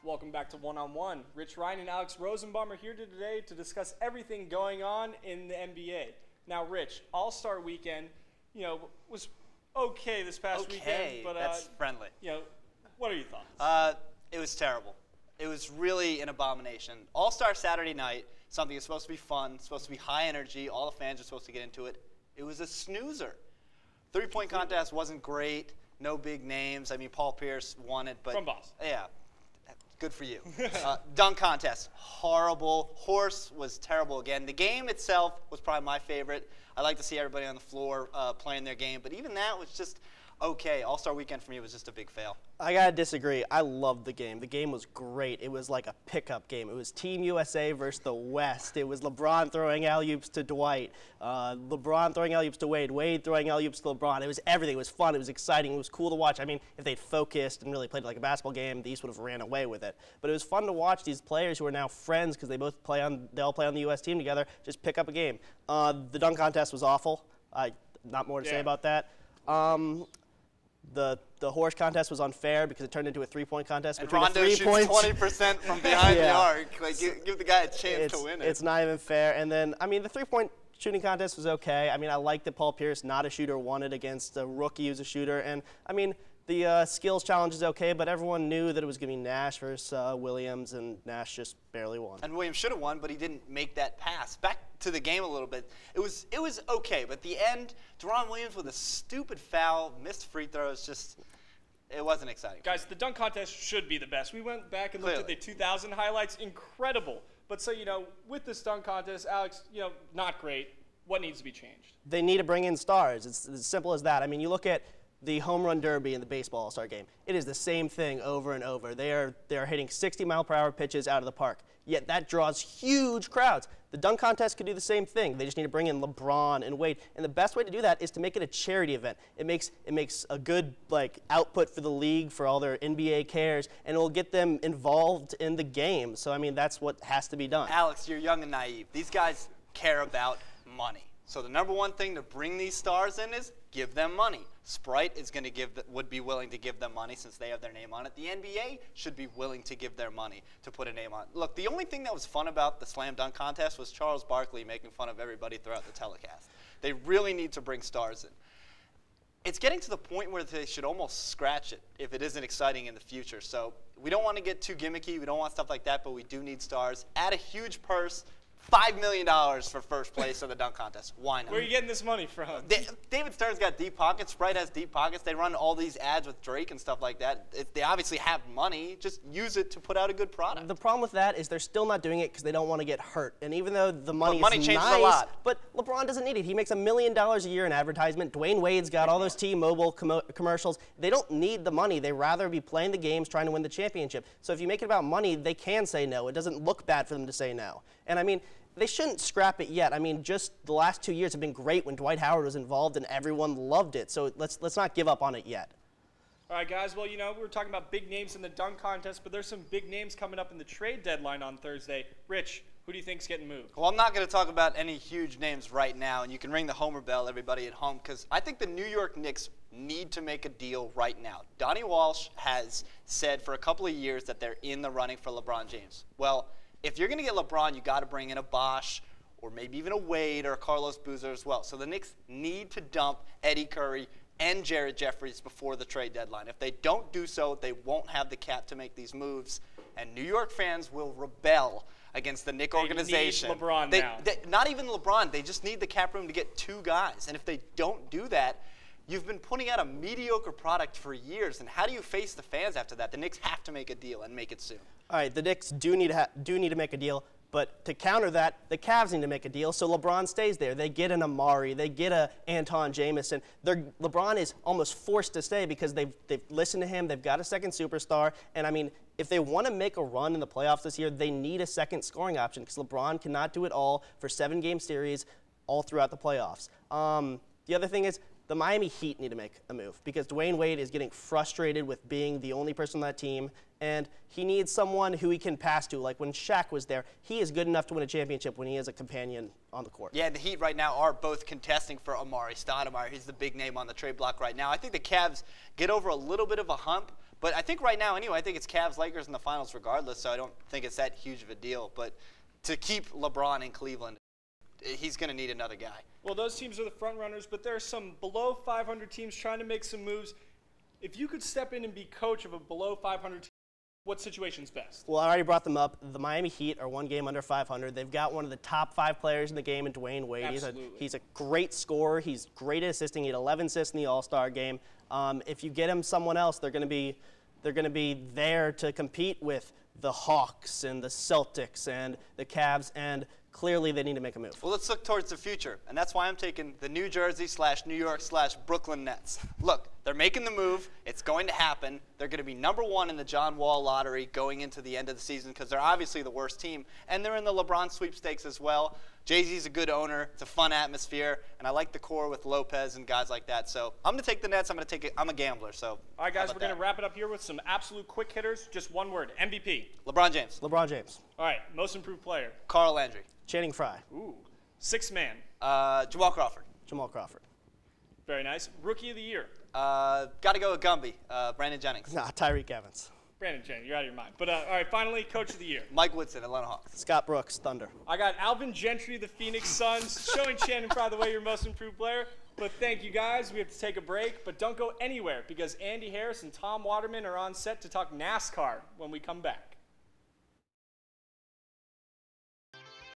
Welcome back to One on One. Rich Ryan and Alex Rosenbaum are here today to discuss everything going on in the NBA. Now, Rich, AllStar Weekend, was okay this past weekend, but that's friendly. What are your thoughts? It was terrible. It was really an abomination. All-Star Saturday night, something that's supposed to be fun, supposed to be high energy, all the fans are supposed to get into it. It was a snoozer. Three-point contest wasn't great, no big names. I mean, Paul Pierce won it, but from Boston. Yeah, good for you. Dunk contest, horrible. Horse was terrible again. The game itself was probably my favorite. I like to see everybody on the floor playing their game, but even that was just okay. All-Star Weekend for me was just a big fail. I gotta disagree. I loved the game. The game was great. It was like a pickup game. It was Team USA versus the West. It was LeBron throwing alley-oops to Dwight, LeBron throwing alley-oops to Wade, Wade throwing alley-oops to LeBron. It was everything. It was fun. It was exciting. It was cool to watch. I mean, if they'd focused and really played it like a basketball game, the East would have ran away with it. But it was fun to watch these players who are now friends because they all play on the U.S. team together, just pick up a game. The dunk contest was awful. Not more to say about that. The horse contest was unfair because it turned into a three-point contest. And Rondo shoots 20% from behind the arc. Like, give the guy a chance to win it. It's not even fair. And then, I mean, the three-point shooting contest was okay. I mean, I liked that Paul Pierce, not a shooter, won it against a rookie who's a shooter. And, I mean, the skills challenge is okay, but everyone knew that it was going to be Nash versus Williams, and Nash just barely won. And Williams should have won, but he didn't make that pass. Back to the game a little bit. It was okay, but at the end, Deron Williams with a stupid foul, missed free throws, just it wasn't exciting. Guys, the dunk contest should be the best. We went back and looked at the 2000 highlights. Incredible. But so, with this dunk contest, Alex, not great. What needs to be changed? They need to bring in stars. It's as simple as that. I mean, you look at the home run derby in the baseball all-star game. It is the same thing over and over. They are hitting 60-mile-per-hour pitches out of the park, yet that draws huge crowds. The dunk contest could do the same thing. They just need to bring in LeBron and Wade, and the best way to do that is to make it a charity event. It makes a good output for the league, for all their NBA cares, and it will get them involved in the game. So I mean, that's what has to be done. Alex, you're young and naive. These guys care about money. So the number one thing to bring these stars in is give them money. Sprite would be willing to give them money since they have their name on it. The NBA should be willing to give their money to put a name on it. Look, the only thing that was fun about the slam dunk contest was Charles Barkley making fun of everybody throughout the telecast. They really need to bring stars in. It's getting to the point where they should almost scratch it if it isn't exciting in the future. So we don't want to get too gimmicky. We don't want stuff like that, but we do need stars. Add a huge purse. $5 million for first place of the dunk contest. Why not? Where are you getting this money from? David Stern's got deep pockets. Sprite has deep pockets. They run all these ads with Drake and stuff like that. They obviously have money. Just use it to put out a good product. The problem with that is they're still not doing it because they don't want to get hurt. And even though the money is changes nice, a lot. But LeBron doesn't need it. He makes $1 million a year in advertisement. Dwayne Wade's got all those T-Mobile commercials. They don't need the money. They rather be playing the games, trying to win the championship. So if you make it about money, they can say no. It doesn't look bad for them to say no. And I mean, they shouldn't scrap it yet. I mean, just the last 2 years have been great when Dwight Howard was involved and everyone loved it. So let's not give up on it yet. All right, guys. Well, we were talking about big names in the dunk contest, but there's some big names coming up in the trade deadline on Thursday. Rich, who do you think's getting moved? Well, I'm not going to talk about any huge names right now, and you can ring the Homer bell, everybody at home, because I think the New York Knicks need to make a deal right now. Donnie Walsh has said for a couple of years that they're in the running for LeBron James. Well, if you're going to get LeBron, you got to bring in a Bosh or maybe even a Wade or a Carlos Boozer as well. So the Knicks need to dump Eddie Curry and Jared Jeffries before the trade deadline. If they don't do so, they won't have the cap to make these moves, and New York fans will rebel against the Knicks organization. They need LeBron now. Not even LeBron. They just need the cap room to get two guys, and if they don't do that, you've been putting out a mediocre product for years, and how do you face the fans after that? The Knicks have to make a deal and make it soon. All right, the Knicks do need to make a deal, but to counter that, the Cavs need to make a deal so LeBron stays there. They get an Amari, they get a Anton Jamison. LeBron is almost forced to stay because they've listened to him. They've got a second superstar, and I mean, if they want to make a run in the playoffs this year, they need a second scoring option because LeBron cannot do it all for 7-game series all throughout the playoffs. The other thing is, the Miami Heat need to make a move because Dwayne Wade is getting frustrated with being the only person on that team, and he needs someone who he can pass to. Like when Shaq was there, he is good enough to win a championship when he has a companion on the court. Yeah, the Heat right now are both contesting for Amari Stoudemire. He's the big name on the trade block right now. I think the Cavs get over a little bit of a hump, but I think right now, anyway, I think it's Cavs-Lakers in the finals regardless, so I don't think it's that huge of a deal. But to keep LeBron in Cleveland, he's going to need another guy. Well, those teams are the front runners, but there are some below 500 teams trying to make some moves. If you could step in and be coach of a below 500 team, what situation's best? Well, I already brought them up. The Miami Heat are one game under 500. They've got one of the top 5 players in the game in Dwayne Wade. Absolutely. He's a great scorer. He's great at assisting. He had 11 assists in the All-Star game. If you get him someone else, they're going to be there to compete with the Hawks and the Celtics and the Cavs, and clearly they need to make a move. Well, let's look towards the future, and that's why I'm taking the New Jersey / New York / Brooklyn Nets. Look, they're making the move. It's going to happen. They're going to be #1 in the John Wall lottery going into the end of the season because they're obviously the worst team, and they're in the LeBron sweepstakes as well. Jay-Z's a good owner. It's a fun atmosphere, and I like the core with Lopez and guys like that. So I'm going to take the Nets. I'm a gambler. So all right, guys, we're going to wrap it up here with some absolute quick hitters. Just one word: MVP. LeBron James. LeBron James. All right, most improved player. Carl Landry. Channing Frye. Ooh, sixth man. Jamal Crawford. Jamal Crawford. Very nice. Rookie of the year. Got to go with Gumby. Brandon Jennings. Nah, Tyreek Evans. Brandon Jennings, you're out of your mind. But all right, finally, coach of the year. Mike Woodson, Atlanta Hawks. Scott Brooks, Thunder. I got Alvin Gentry, the Phoenix Suns, showing Channing Frye the way your most improved player. But thank you, guys. We have to take a break, but don't go anywhere because Andy Harris and Tom Waterman are on set to talk NASCAR when we come back.